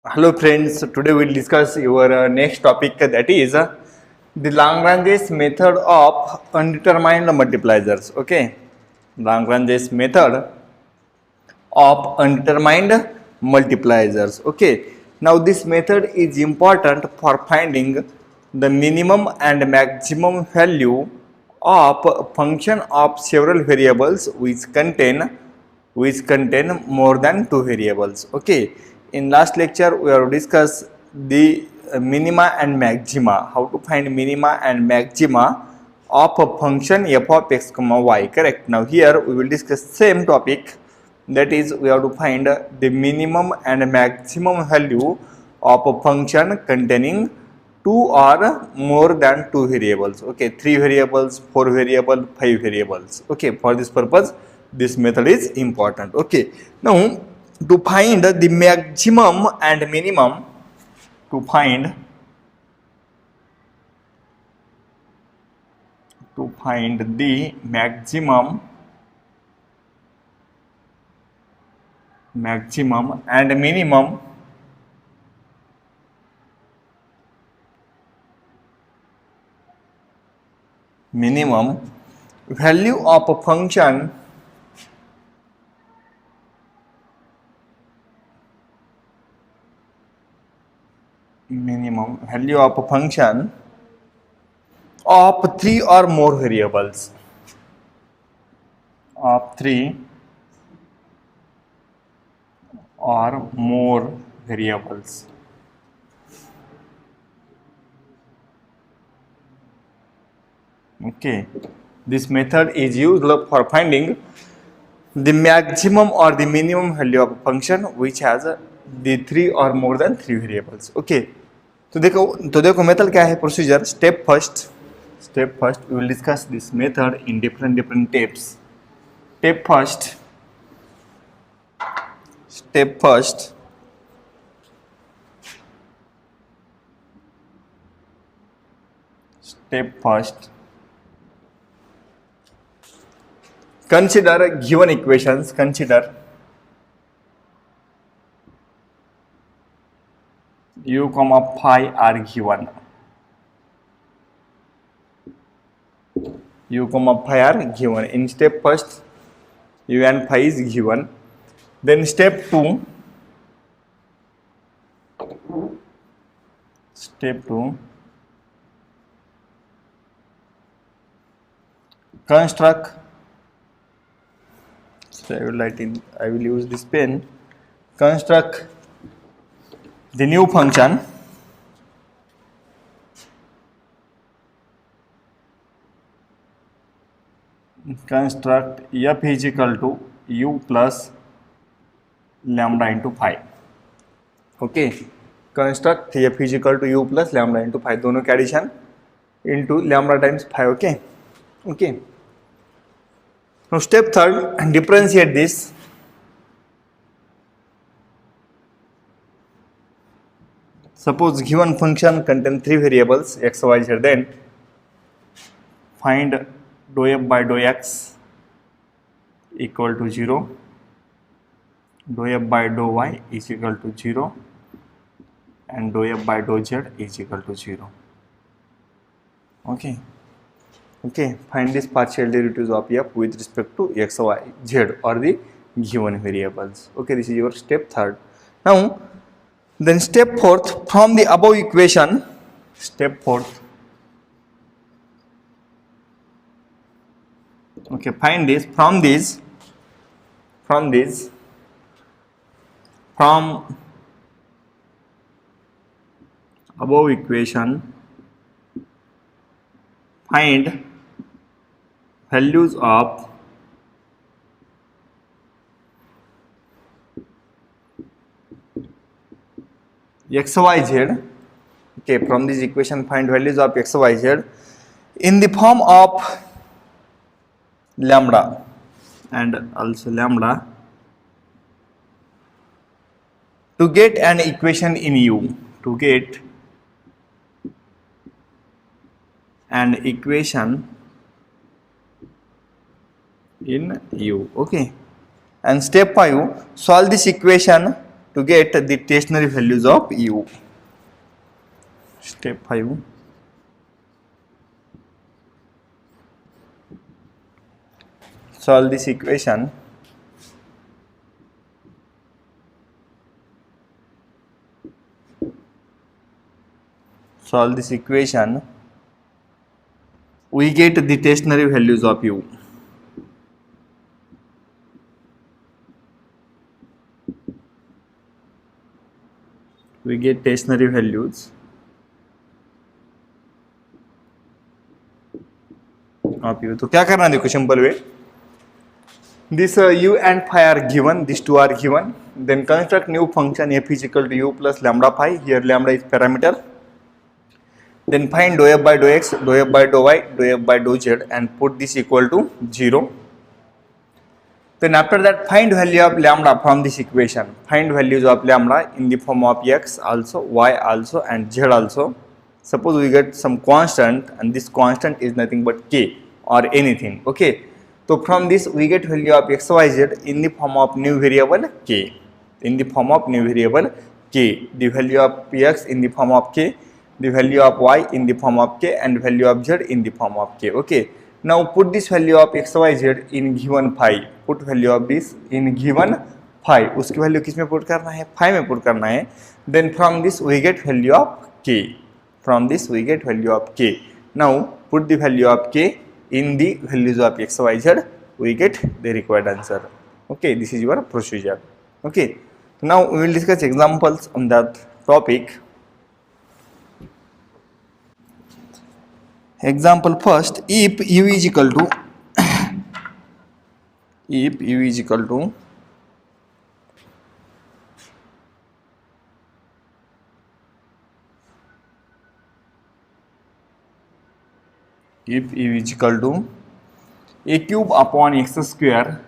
Hello friends, today we'll discuss your next topic, that is the Lagrange's method of undetermined multipliers. Okay, Lagrange's method of undetermined multipliers. Okay, now this method is important for finding the minimum and maximum value of a function of several variables which contain more than two variables. Okay, in last lecture we have discussed the minima and maxima, how to find minima and maxima of a function f of x comma y. Correct. Now here we will discuss same topic, that is we have to find the minimum and maximum value of a function containing two or more than two variables. Okay, three variables, four variables, five variables. Okay, for this purpose this method is important. Okay, now to find the maximum and minimum, to find the maximum and minimum value of a function of three or more variables, of three or more variables. Okay, this method is used for finding the maximum or the minimum value of a function which has the three or more than three variables. Okay, तो देखो method क्या है, procedure. Step first we will discuss this method in different steps. Step first, consider given equations. Consider u comma phi are given. U comma phi are given. In step first, u and phi is given. Then step 2, construct. So I will use this pen. Construct the new function construct f is equal to u plus lambda into phi. Okay, construct f is equal to u plus lambda into phi, दोनों के addition into lambda times phi. Okay. Now step third, differentiate this. Suppose given function contain three variables x, y, z, then find dou f by dou x equal to 0, dou f by dou y is equal to 0, and dou f by dou z is equal to 0. Okay, find this partial derivatives of f with respect to x, y, z or the given variables. Okay, this is your step third. Now then step fourth, from the above equation, okay, find this from above equation, find values of x, y, z. Okay, from this equation find values of x, y, z in the form of lambda and also lambda to get an equation in U. Okay, and step 5, solve this equation to get the stationary values of u. Step 5. Solve this equation. Solve this equation. We get the stationary values of u. We get stationary values of u. तो क्या करना है, देखो simple way. This u and phi are given. These two are given. Then construct new function f is equal to u plus lambda phi. Here lambda is parameter. Then find dou f by dou x, dou f by dou y, dou f by dou z, and put this equal to 0. Then after that, find value of lambda from this equation. Find values of lambda in the form of x also, y also, and z also. Suppose we get some constant, and this constant is nothing but k or anything. Okay. So from this we get value of x, y, z in the form of new variable k. In the form of new variable k. The value of x in the form of k, the value of y in the form of k, and value of z in the form of k. Okay. Now put this value of x, y, z in given phi. Put value of this in given phi. उसकी value किस में put करना है? Phi में put करना है. Then from this we get value of k. From this we get value of k. Now put the value of k in the values of x, y, z, we get the required answer. Okay, this is your procedure. Okay, now we will discuss examples on that topic. Example first, if u is equal to if u is equal to if u is equal to a cube upon x square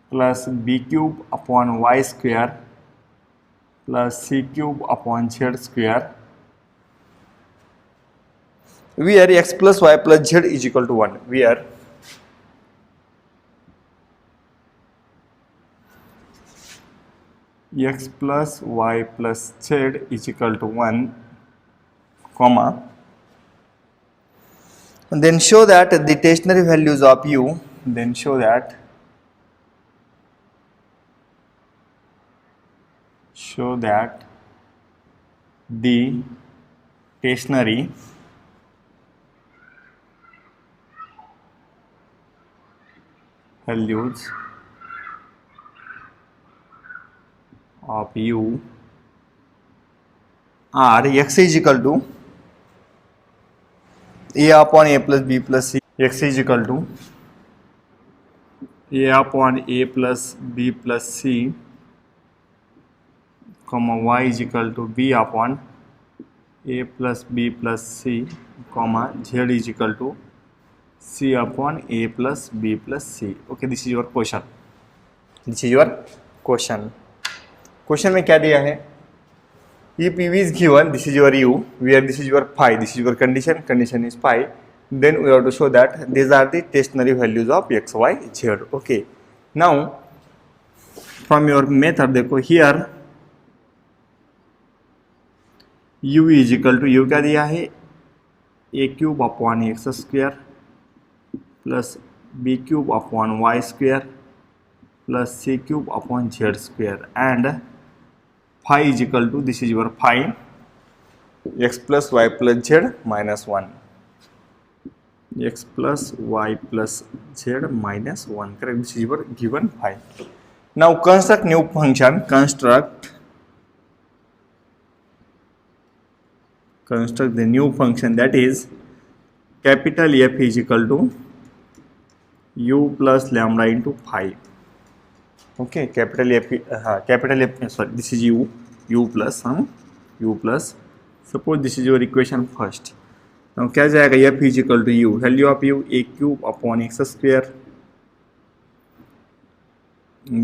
plus b cube upon y square plus c cube upon z square, where x plus y plus z is equal to 1, where x plus y plus z is equal to 1, comma, and then show that the stationary values of u, then show that the stationary values of u are x is equal to a upon a plus b plus c, x is equal to a upon a plus b plus c, comma, y is equal to b upon a plus b plus c, comma, z is equal to c upon a plus b plus c. Okay, this is your question. This is your question. Question में क्या दिया है? If u is given, this is your u, where this is your phi, this is your condition, condition is phi, then we have to show that these are the stationary values of x, y, z. Okay. Now from your method देखो, here u is equal to, u क्या दिया है? a cube upon x square plus b cube upon y square plus c cube upon z square, and phi is equal to, this is your phi, x plus y plus z minus 1, x plus y plus z minus 1, correct? This is your given phi. Now construct new function, construct the new function, that is capital F is equal to u plus lambda into phi. Okay, capital F, sorry, this is u plus u plus. Suppose this is your equation first. Now क्या जाएगा? f is equal to u, value of u a cube upon x square,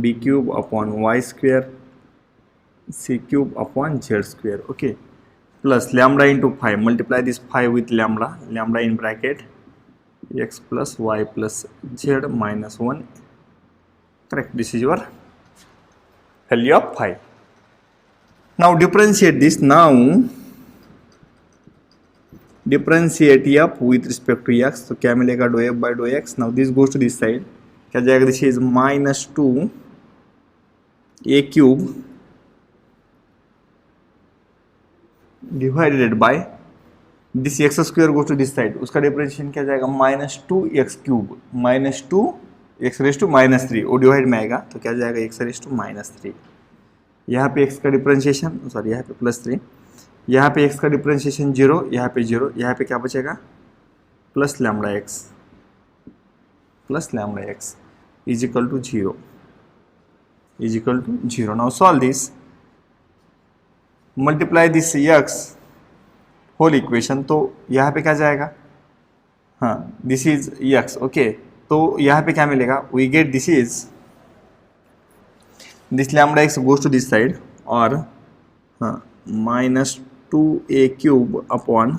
b cube upon y square, c cube upon z square. Okay, plus lambda into phi. Multiply this phi with lambda, lambda in bracket x plus y plus z minus 1. Correct. This is your value of phi. Now differentiate this. Now differentiate f with respect to x. तो क्या मिलेगा, dou f by dou x. Now this goes to this side. क्या जाएगा, this is minus 2a cube divided by this x square goes to this side. उसका differentiation क्या जाएगा, minus 2x cube minus 2x raise to minus 3 वो divide में आएगा तो क्या जाएगा x रेस टू माइनस 3. यहाँ पे x का डिफरेंशिएशन सॉरी यहाँ पे प्लस 3, यहाँ पे x का डिफरेंशिएशन 0, यहाँ पे 0, यहाँ पे क्या बचेगा plus lambda x is equal to 0. Now solve this, multiply this x whole equation. तो यहाँ पे क्या जाएगा, हाँ दिस इज x. ओके तो यहाँ पे क्या मिलेगा, we get this is this lambda x goes to this side और हाँ minus 2a cube upon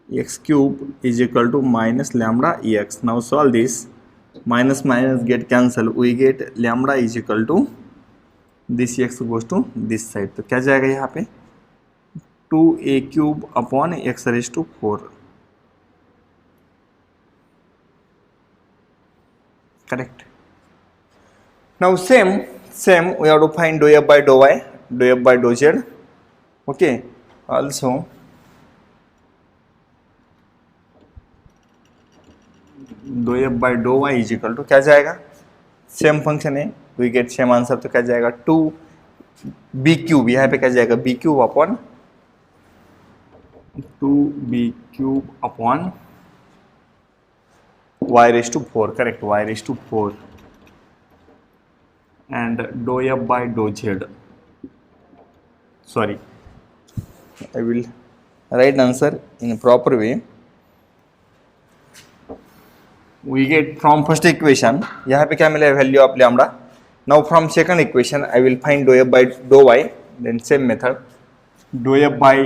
x cube is equal to minus lambda x. Now solve this, minus minus get cancel, we get lambda is equal to this x goes to this side. तो क्या जाएगा यहाँ पे 2a cube upon x raise to 4. Correct. Now same we have to find dou f by dou y, dou f by dou z. Okay. Also dou f by dou y is equal to क्या जाएगा, same function है, we get same answer. तो क्या जाएगा 2b cube, यहाँ पे क्या जाएगा b cube upon 2b cube upon y raised to 4. Correct, y raised to 4. And dou f by dou z. Sorry, I will write answer in a proper way. We get from first equation, यहाँ पे क्या मिलेगा value of lambda. Now from second equation I will find dou f by dou y. Then same method, dou f by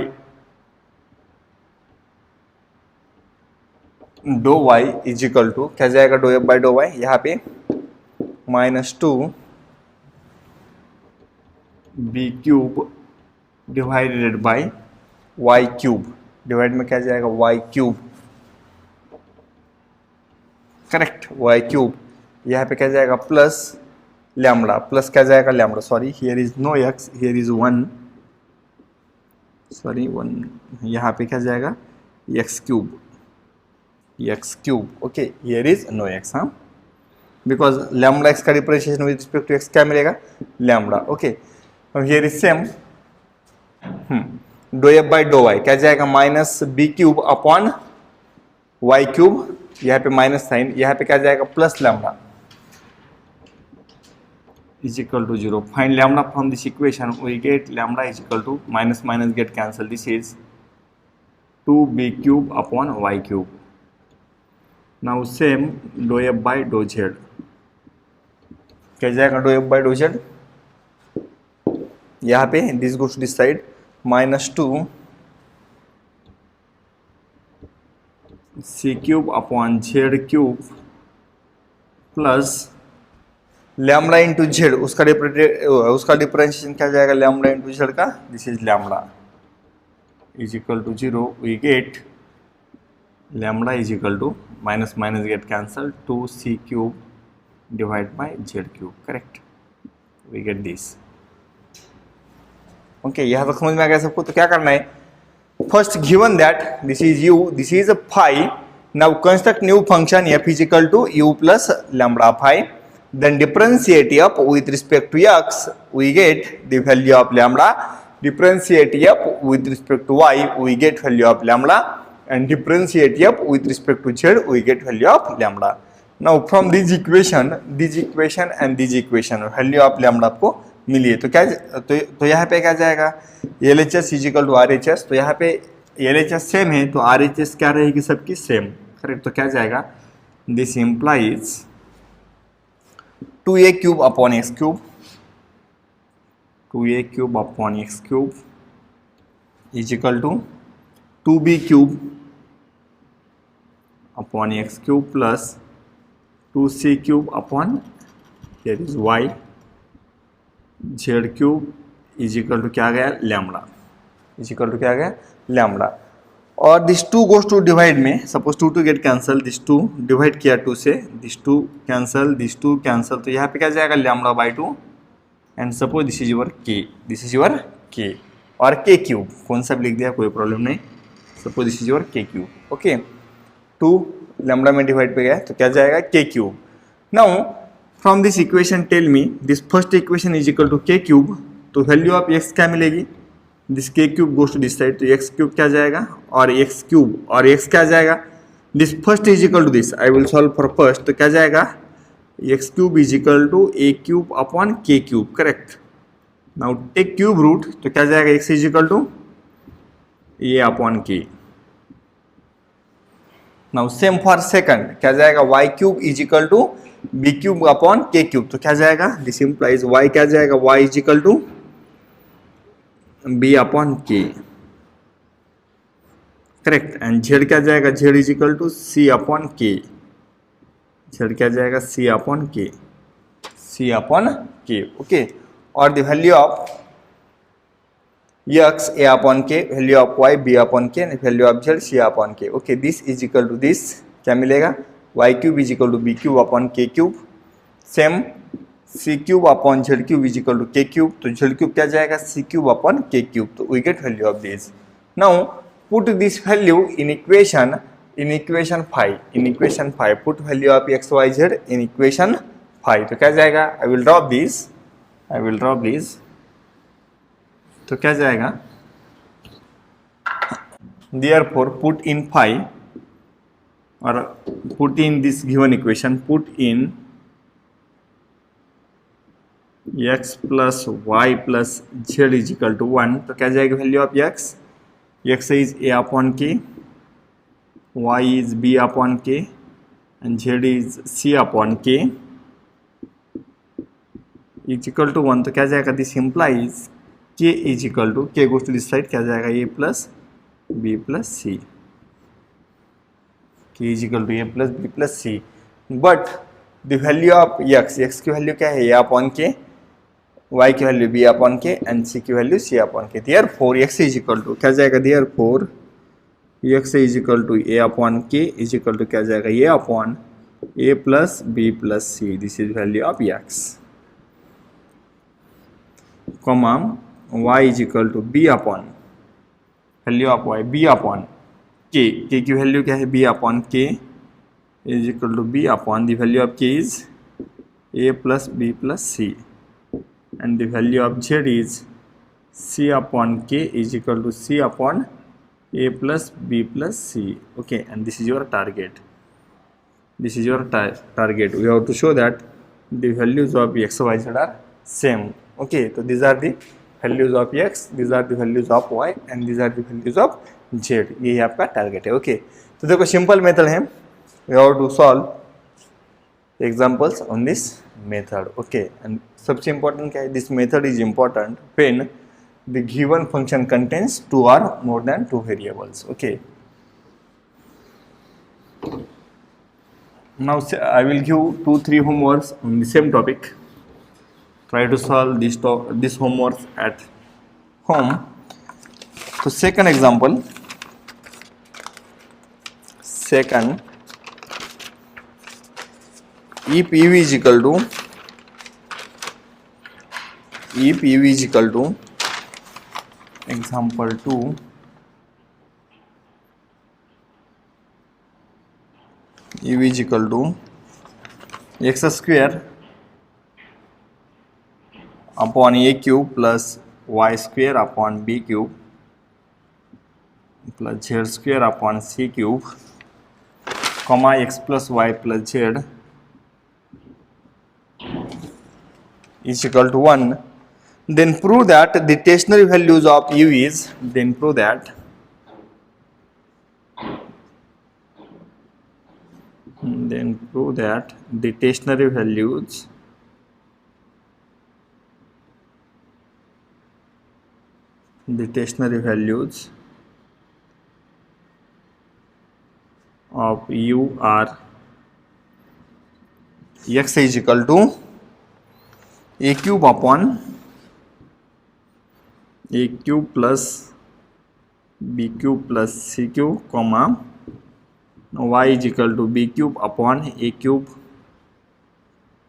dou y is equal to क्या जाएगा, dou f by dou y, यहाँ पे minus 2 b cube divided by y cube, divide में क्या जाएगा y cube. Correct, y cube. यहाँ पे क्या जाएगा प्लस लैम्बडा, प्लस क्या जाएगा lambda, sorry here is no x, here is 1, sorry 1, यहाँ पे क्या जाएगा x cube. Okay here is no x, हाँ बिकॉज लैम्बडा एक्स का differentiation with respect to x क्या मिलेगा lambda. Okay here is same dou f by dou y क्या जाएगा minus b cube upon y cube, यहाँ पे minus sign, यहाँ पे क्या जाएगा plus lambda is equal to 0. Find lambda from this equation, we get lambda is equal to minus minus get cancel, this is 2b cube upon y cube. Now same dou f by dou z, क्या जाएगा dou f by dou z, यहाँ पे this goes to this side minus 2 c cube upon z cube plus lambda into z, उसका differentiation क्या जाएगा lambda into z का, this is lambda is equal to 0. We get lambda is equal to minus minus get cancel 2c cube divide by z cube. Correct, we get this. Okay यहाँ तक समझ में आ गया सबको. तो क्या करना है, first given that this is u, this is phi. Now construct new function f is equal to u plus lambda phi. Then differentiate f with respect to x, we get the value of lambda. Differentiate f with respect to y, we get value of lambda. And differentiate f with respect to z, we get value of lambda. Now from this equation and this equation value of lambda आपको मिली है. तो क्या तो यहाँ पे क्या जाएगा LHS is equal to RHS. तो यहाँ पे LHS सेम है तो RHS क्या रहेगी सबकी सेम. करेक्ट, तो क्या जाएगा this implies 2a cube upon x cube, 2a cube upon x cube is equal to 2b cube upon x cube plus 2c cube upon here is y z cube is equal to क्या आ गया lambda, is equal to क्या आ गया lambda. और this two goes to divide में, suppose two to get cancel, this two divide किया two से, this two cancel, this two cancel, तो यहाँ पे क्या जाएगा lambda by two. And suppose this is your k, this is your k, और के क्यूब कौन सा भी लिख दिया कोई प्रॉब्लम नहीं, suppose this is your k cube. Okay, two lambda में डिवाइड पे गया तो क्या जाएगा k cube. Now from this equation tell me this first equation is equal to k cube, तो वैल्यू ऑफ एक्स क्या मिलेगी, this k cube goes to this side, तो एक्स क्यूब क्या जाएगा और एक्स क्यूब और एक्स क्या जाएगा, this first is equal to this, I will solve for first, तो क्या जाएगा x cube is equal to a cube upon k cube, correct. Now take cube root, तो क्या जाएगा x is equal to a upon k. Now same for second, क्या जाएगा y cube is equal to b cube upon k cube, तो क्या जाएगा this implies y क्या जाएगा y is equal to b upon k, correct. And z क्या जाएगा z is equal to C upon k, z क्या जाएगा c upon k, c upon k, okay. और the value of x a upon k, value of y b upon k, value of z c upon k, okay. This is equal to this क्या मिलेगा y cube is equal to b cube upon k cube, same c cube upon z cube is equal to k cube, तो z cube क्या जाएगा c cube upon k cube, तो we get value of this. Now put this value in equation 5, in equation 5 put value of x y z in equation 5, तो क्या जाएगा I will drop this, I will drop this, तो क्या जाएगा therefore put in 5 और put in this given equation, put in x plus y plus z is equal to 1, तो क्या जाएगी value of x, x is a upon k, y is b upon k and z is c upon k is equal to 1, तो क्या जाएगा this implies k is equal to k goes to this side, क्या जाएगा a plus b plus c, k is equal to a plus b plus c, but the value of x, x की value क्या है a upon k, y की value b upon k and c की value c upon k, therefore x is equal to क्या जाएगा therefore x is equal to a upon k is equal to क्या जाएगा a upon a plus b plus c, this is value of x, comma y is equal to b upon value of y b upon k, k की value क्या है b upon k is equal to b upon the value of k is a plus b plus c and the value of z is c upon k is equal to c upon a plus b plus c, okay. And this is your target, this is your target, we have to show that the values of x y z are same, okay। so these are the values of x, these are the values of y and these are the values of z, यही आपका target है, okay. तो देखो simple method है, we have to solve examples on this method, okay। and सबसे important क्या है, this method is important when the given function contains 2 or more than 2 variables, okay। Now I will give 2-3 homeworks on the same topic. Try to solve this homework at home. So second example, if u is equal to example 2, u is equal to x square upon a cube plus y square upon b cube plus z square upon c cube, comma x plus y plus z is equal to 1, then prove that the stationary values of u is, then prove that the stationary values of u are x is equal to a cube upon a cube plus b cube plus c cube comma y is equal to b cube upon a cube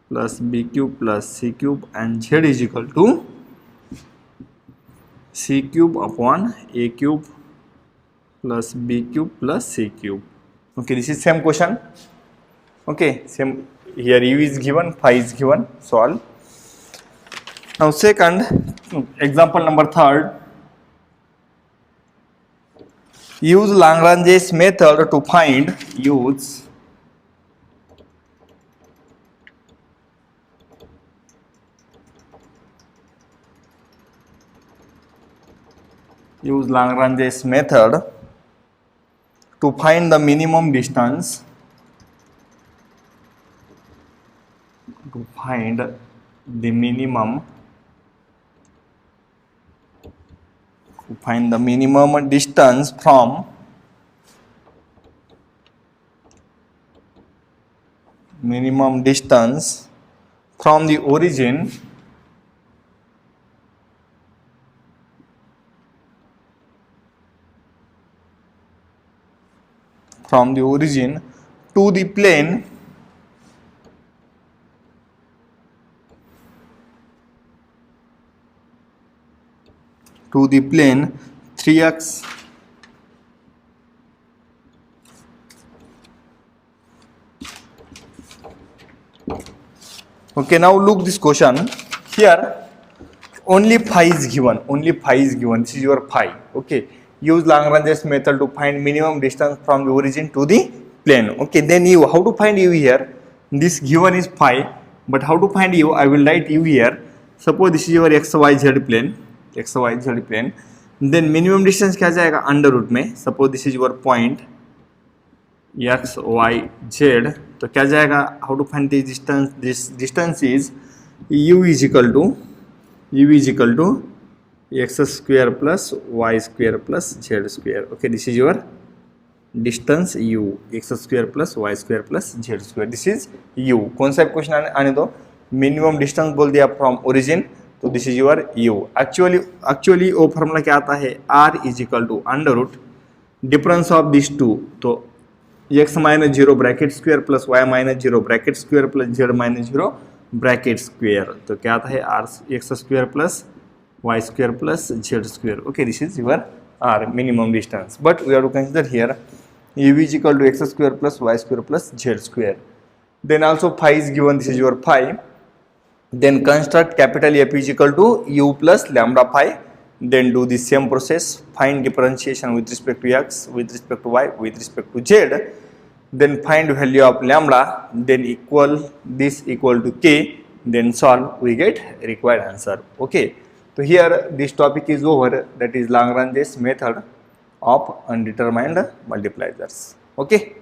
plus b cube plus c cube and z is equal to c cube upon a cube plus b cube plus c cube. Okay, this is same question. Okay, same here. U is given, phi is given. Solve. Now second example number third. Use Lagrange's method to find use Lagrange's method to find the minimum distance distance from the origin to the plane to the plane 3x okay. Now look this question here. Only phi is given. This is your phi. Okay, use Lagrange's method to find minimum distance from the origin to the plane. Okay, then u, how to find u here? This given is phi, but how to find u? I will write u here. Suppose this is your xyz plane. Then minimum distance क्या जाएगा? Under root में. Suppose this is your point x y z, तो क्या जाएगा? How to find this distance? This distance is u is equal to x square plus y square plus z square. Okay, this is your distance u, x square plus y square plus z square. This is u. कौन सा question आने दो? Minimum distance बोल दिया from origin, तो this is your u. Actually वो formula क्या आता है? r is equal to under root difference of this two, तो x minus zero bracket square plus y minus zero bracket square plus z minus zero bracket square, तो क्या आता है? r x square plus y square plus z square. Okay, this is your r, minimum distance. But we have to consider here u is equal to x square plus y square plus z square. Then also phi is given. This is your phi. Then construct capital F is equal to u plus lambda phi. Then do the same process. Find differentiation with respect to x, with respect to y, with respect to z. Then find value of lambda. Then this equal to k. Then solve. We get required answer. Okay. So here this topic is over. That is Lagrange's method of undetermined multipliers. Okay.